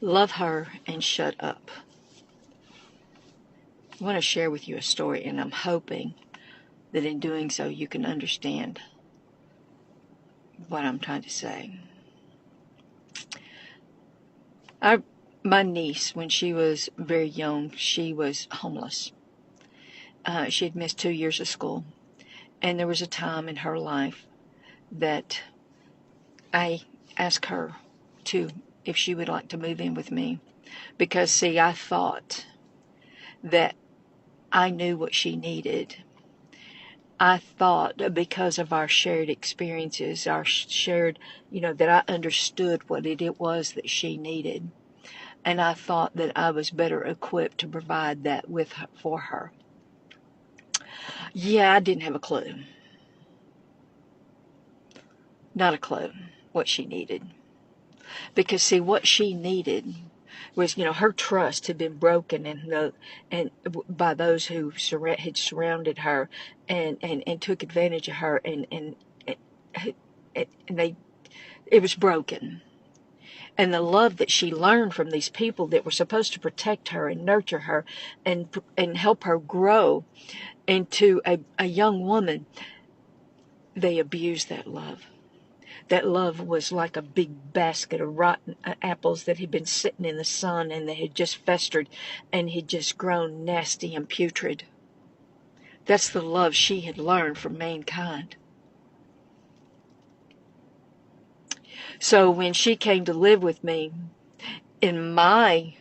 Love her and shut up. I want to share with you a story, and I'm hoping that in doing so you can understand what I'm trying to say. My niece, when she was very young, she was homeless. She had missed 2 years of school. And there was a time in her life that I asked her if she would like to move in with me. Because, see, I thought that I knew what she needed. I thought because of our shared experiences, our shared, that I understood what it was that she needed. And I thought that I was better equipped to provide that for her. Yeah, I didn't have a clue. Not a clue what she needed. Because, see, what she needed was, her trust had been broken and by those who had surrounded her and took advantage of her and it was broken. And the love that she learned from these people that were supposed to protect her and nurture her and help her grow into a young woman, they abused that love. That love was like a big basket of rotten apples that had been sitting in the sun and they had just festered and had just grown nasty and putrid. That's the love she had learned from mankind. So when she came to live with me, I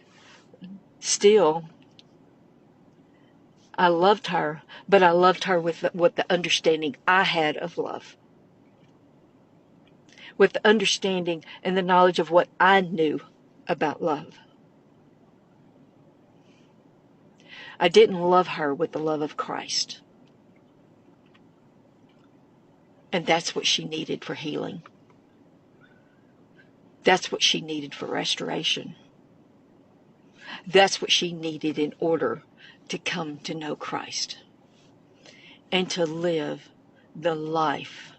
loved her, but I loved her with the understanding I had of love. With the understanding and the knowledge of what I knew about love. I didn't love her with the love of Christ. And that's what she needed for healing. That's what she needed for restoration. That's what she needed in order to come to know Christ and to live the life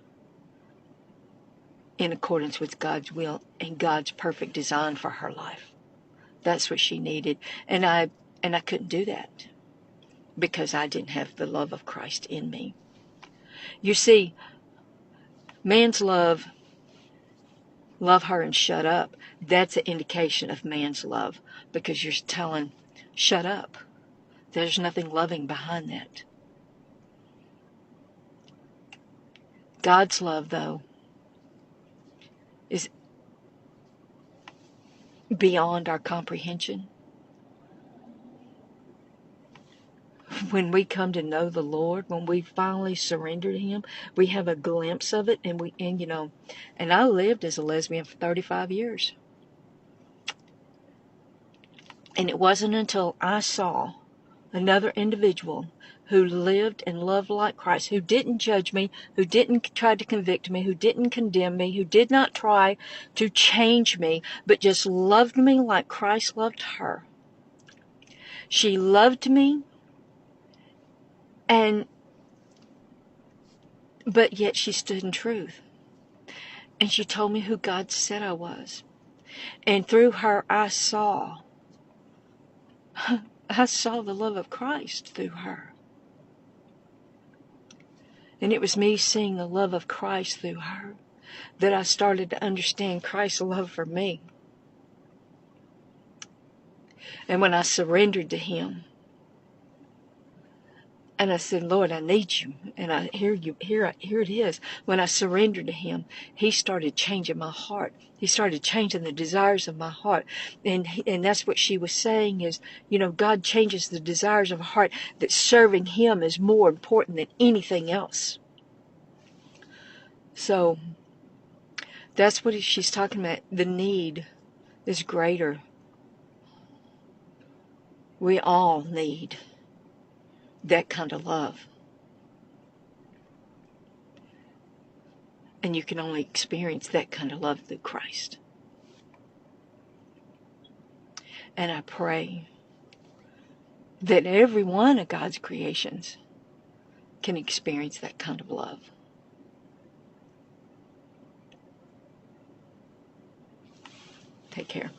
in accordance with God's will and God's perfect design for her life. That's what she needed. And I couldn't do that because I didn't have the love of Christ in me. You see, man's love her and shut up, that's an indication of man's love because you're telling, shut up. There's nothing loving behind that. God's love, though, is beyond our comprehension. When we come to know the Lord, when we finally surrender to Him, we have a glimpse of it, and I lived as a lesbian for 35 years. And it wasn't until I saw another individual who lived and loved like Christ, who didn't judge me, who didn't try to convict me, who didn't condemn me, who did not try to change me, but just loved me like Christ loved her. She loved me, but yet she stood in truth. And she told me who God said I was. And through her, I saw the love of Christ through her. And it was me seeing the love of Christ through her that I started to understand Christ's love for me. And when I surrendered to Him, and I said, Lord, I need you. And I hear you. Here it is. When I surrendered to Him, He started changing my heart. He started changing the desires of my heart. And that's what she was saying is, God changes the desires of a heart, that serving Him is more important than anything else. So that's what she's talking about. The need is greater. We all need that kind of love. And you can only experience that kind of love through Christ. And I pray that every one of God's creations can experience that kind of love. Take care.